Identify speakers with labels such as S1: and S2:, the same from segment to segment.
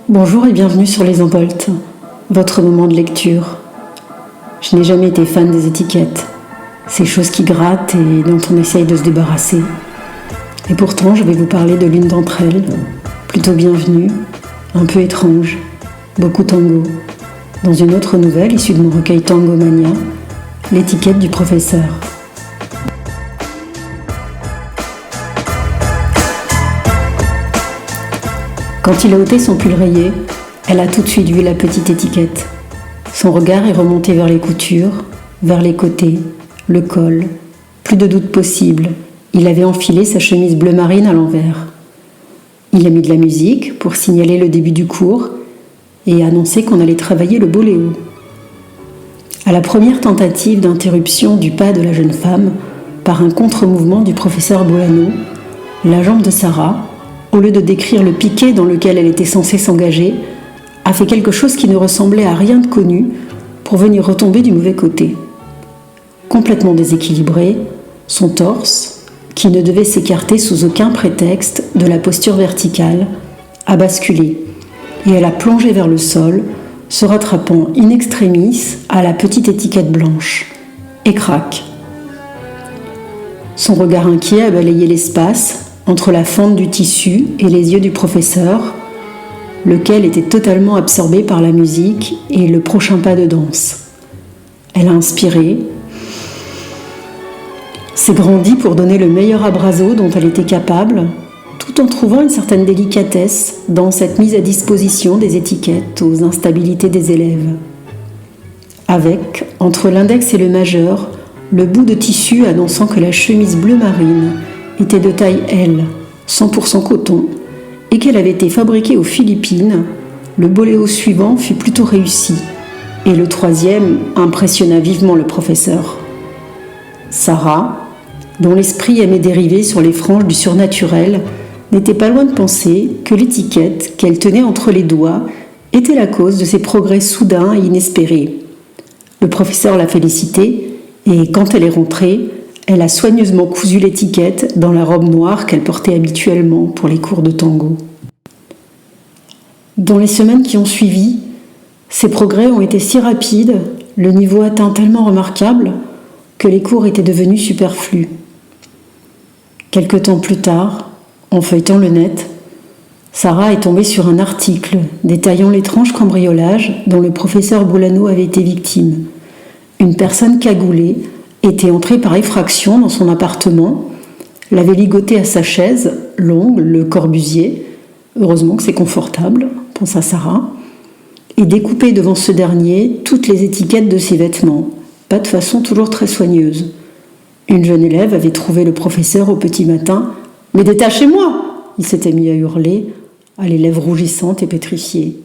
S1: Bonjour et bienvenue sur Les Envoltes, votre moment de lecture. Je n'ai jamais été fan des étiquettes, ces choses qui grattent et dont on essaye de se débarrasser. Et pourtant, je vais vous parler de l'une d'entre elles, plutôt bienvenue, un peu étrange, beaucoup tango. Dans une autre nouvelle issue de mon recueil Tangomania, l'étiquette du professeur. Quand il a ôté son pull rayé, elle a tout de suite vu la petite étiquette. Son regard est remonté vers les coutures, vers les côtés, le col. Plus de doute possible, il avait enfilé sa chemise bleu marine à l'envers. Il a mis de la musique pour signaler le début du cours et annoncer qu'on allait travailler le boléo. À la première tentative d'interruption du pas de la jeune femme, par un contre-mouvement du professeur Bolano, la jambe de Sarah, au lieu de décrire le piquet dans lequel elle était censée s'engager, a fait quelque chose qui ne ressemblait à rien de connu pour venir retomber du mauvais côté. Complètement déséquilibré, son torse, qui ne devait s'écarter sous aucun prétexte de la posture verticale, a basculé et elle a plongé vers le sol, se rattrapant in extremis à la petite étiquette blanche. Et crac. Son regard inquiet a balayé l'espace entre la fente du tissu et les yeux du professeur, lequel était totalement absorbé par la musique et le prochain pas de danse. Elle a inspiré, s'est grandie pour donner le meilleur abrazo dont elle était capable, tout en trouvant une certaine délicatesse dans cette mise à disposition des étiquettes aux instabilités des élèves. Avec, entre l'index et le majeur, le bout de tissu annonçant que la chemise bleu marine était de taille L, 100% coton, et qu'elle avait été fabriquée aux Philippines, le boléo suivant fut plutôt réussi, et le troisième impressionna vivement le professeur. Sarah, dont l'esprit aimait dériver sur les franges du surnaturel, n'était pas loin de penser que l'étiquette qu'elle tenait entre les doigts était la cause de ses progrès soudains et inespérés. Le professeur l'a félicitée, et quand elle est rentrée, elle a soigneusement cousu l'étiquette dans la robe noire qu'elle portait habituellement pour les cours de tango. Dans les semaines qui ont suivi, ses progrès ont été si rapides, le niveau atteint tellement remarquable, que les cours étaient devenus superflus. Quelque temps plus tard, en feuilletant le net, Sarah est tombée sur un article détaillant l'étrange cambriolage dont le professeur Bolano avait été victime. Une personne cagoulée était entrée par effraction dans son appartement, l'avait ligoté à sa chaise, longue, le Corbusier, heureusement que c'est confortable, pensa Sarah, et découpé devant ce dernier toutes les étiquettes de ses vêtements, pas de façon toujours très soigneuse. Une jeune élève avait trouvé le professeur au petit matin. « Mais détachez-moi !» Il s'était mis à hurler, à les lèvres rougissantes et pétrifiées.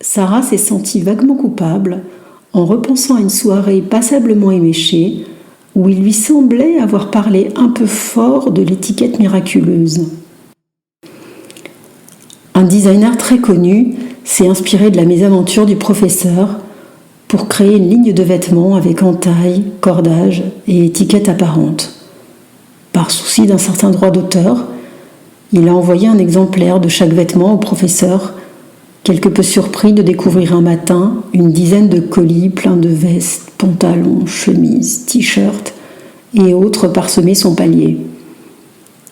S1: Sarah s'est sentie vaguement coupable en repensant à une soirée passablement éméchée où il lui semblait avoir parlé un peu fort de l'étiquette miraculeuse. Un designer très connu s'est inspiré de la mésaventure du professeur pour créer une ligne de vêtements avec entaille, cordage et étiquette apparente. Par souci d'un certain droit d'auteur, il a envoyé un exemplaire de chaque vêtement au professeur, quelque peu surpris de découvrir un matin une dizaine de colis pleins de vestes, pantalons, chemises, t-shirts et autres parsemer son palier.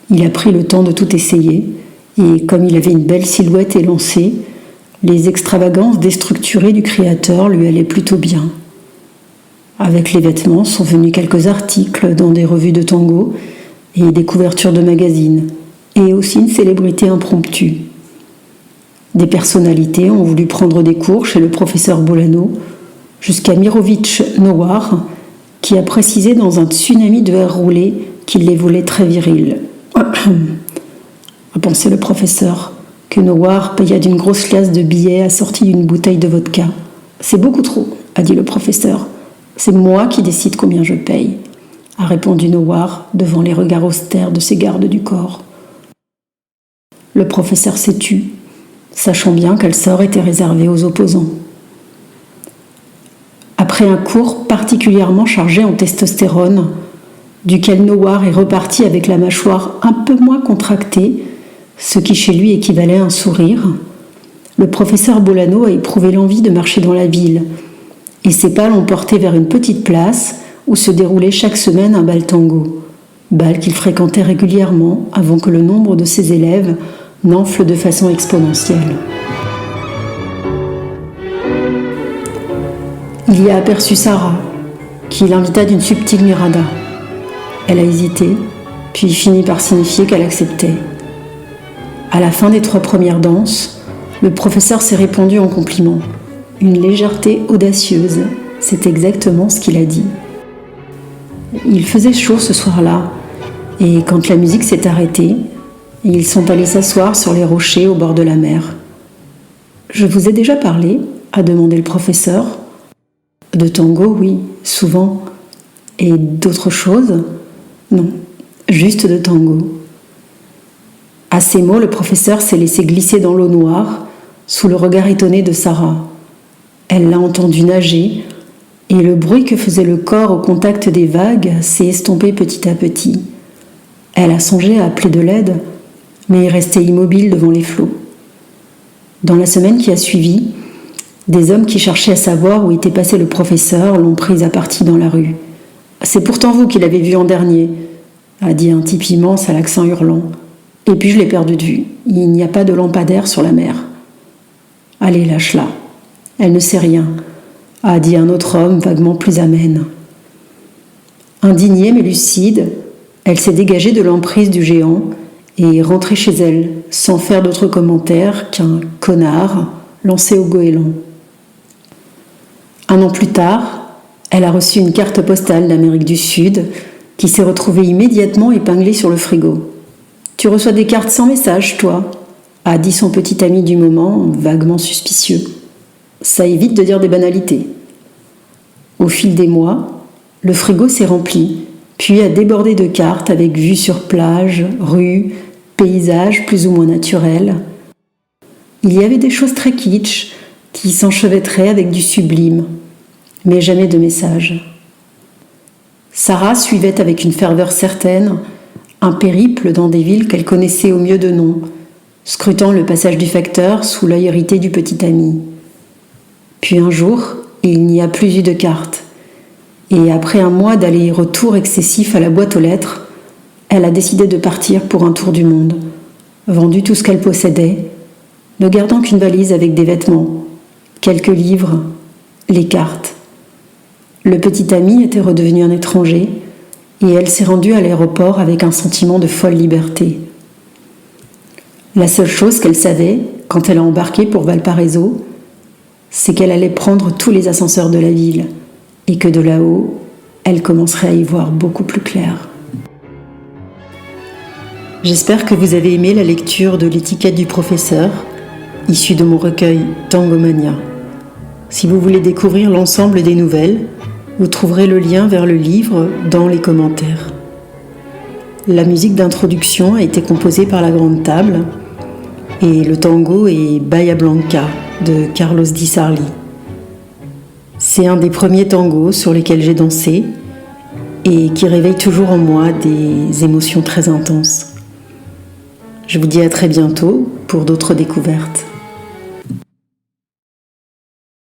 S1: Il a pris le temps de tout essayer et comme il avait une belle silhouette élancée, les extravagances déstructurées du créateur lui allaient plutôt bien. Avec les vêtements sont venus quelques articles dans des revues de tango et des couvertures de magazines, et aussi une célébrité impromptue. Des personnalités ont voulu prendre des cours chez le professeur Bolano, jusqu'à Mirovic Nowar, qui a précisé dans un tsunami de air roulé qu'il les voulait très virils. A pensé le professeur, que Nowar paya d'une grosse liasse de billets assortis d'une bouteille de vodka. « C'est beaucoup trop, » a dit le professeur. « C'est moi qui décide combien je paye, » a répondu Nowar devant les regards austères de ses gardes du corps. Le professeur s'est tu, sachant bien quel sort était réservé aux opposants. Après un cours particulièrement chargé en testostérone, duquel Nowar est reparti avec la mâchoire un peu moins contractée, ce qui chez lui équivalait à un sourire, le professeur Bolano a éprouvé l'envie de marcher dans la ville, et ses pas l'ont porté vers une petite place où se déroulait chaque semaine un bal tango, bal qu'il fréquentait régulièrement avant que le nombre de ses élèves n'enfle de façon exponentielle. Il y a aperçu Sarah, qui l'invita d'une subtile mirada. Elle a hésité, puis finit par signifier qu'elle acceptait. À la fin des 3 premières danses, le professeur s'est répandu en compliments. Une légèreté audacieuse, c'est exactement ce qu'il a dit. Il faisait chaud ce soir-là, et quand la musique s'est arrêtée, ils sont allés s'asseoir sur les rochers au bord de la mer. « Je vous ai déjà parlé ?» a demandé le professeur. « De tango, oui, souvent. Et d'autres choses ? Non, juste de tango. » À ces mots, le professeur s'est laissé glisser dans l'eau noire, sous le regard étonné de Sarah. Elle l'a entendu nager, et le bruit que faisait le corps au contact des vagues s'est estompé petit à petit. Elle a songé à appeler de l'aide, mais est restée immobile devant les flots. Dans la semaine qui a suivi, des hommes qui cherchaient à savoir où était passé le professeur l'ont prise à partie dans la rue. « C'est pourtant vous qui l'avez vu en dernier », a dit un type immense à l'accent hurlant. « Et puis je l'ai perdu de vue. Il n'y a pas de lampadaire sur la mer. »« Allez, lâche-la. Elle ne sait rien », a dit un autre homme vaguement plus amène. Indignée mais lucide, elle s'est dégagée de l'emprise du géant et est rentrée chez elle, sans faire d'autres commentaires qu'un « connard » lancé au goéland. 1 an plus tard, elle a reçu une carte postale d'Amérique du Sud qui s'est retrouvée immédiatement épinglée sur le frigo. « Tu reçois des cartes sans message, toi ?» a dit son petit ami du moment, vaguement suspicieux. Ça évite de dire des banalités. Au fil des mois, le frigo s'est rempli, puis a débordé de cartes avec vues sur plage, rues, paysages plus ou moins naturels. Il y avait des choses très kitsch qui s'enchevêtraient avec du sublime, mais jamais de messages. Sarah suivait avec une ferveur certaine un périple dans des villes qu'elle connaissait au mieux de nom, scrutant le passage du facteur sous l'œil irrité du petit ami. Puis un jour, il n'y a plus eu de carte, et après un mois d'aller-retour excessif à la boîte aux lettres, elle a décidé de partir pour un tour du monde, vendu tout ce qu'elle possédait, ne gardant qu'une valise avec des vêtements, quelques livres, les cartes. Le petit ami était redevenu un étranger, et elle s'est rendue à l'aéroport avec un sentiment de folle liberté. La seule chose qu'elle savait, quand elle a embarqué pour Valparaiso, c'est qu'elle allait prendre tous les ascenseurs de la ville, et que de là-haut, elle commencerait à y voir beaucoup plus clair. J'espère que vous avez aimé la lecture de l'étiquette du professeur, issue de mon recueil Tangomania. Si vous voulez découvrir l'ensemble des nouvelles, vous trouverez le lien vers le livre dans les commentaires. La musique d'introduction a été composée par La Grande Table et le tango est Bahia Blanca de Carlos Di Sarli. C'est un des premiers tangos sur lesquels j'ai dansé et qui réveille toujours en moi des émotions très intenses. Je vous dis à très bientôt pour d'autres découvertes.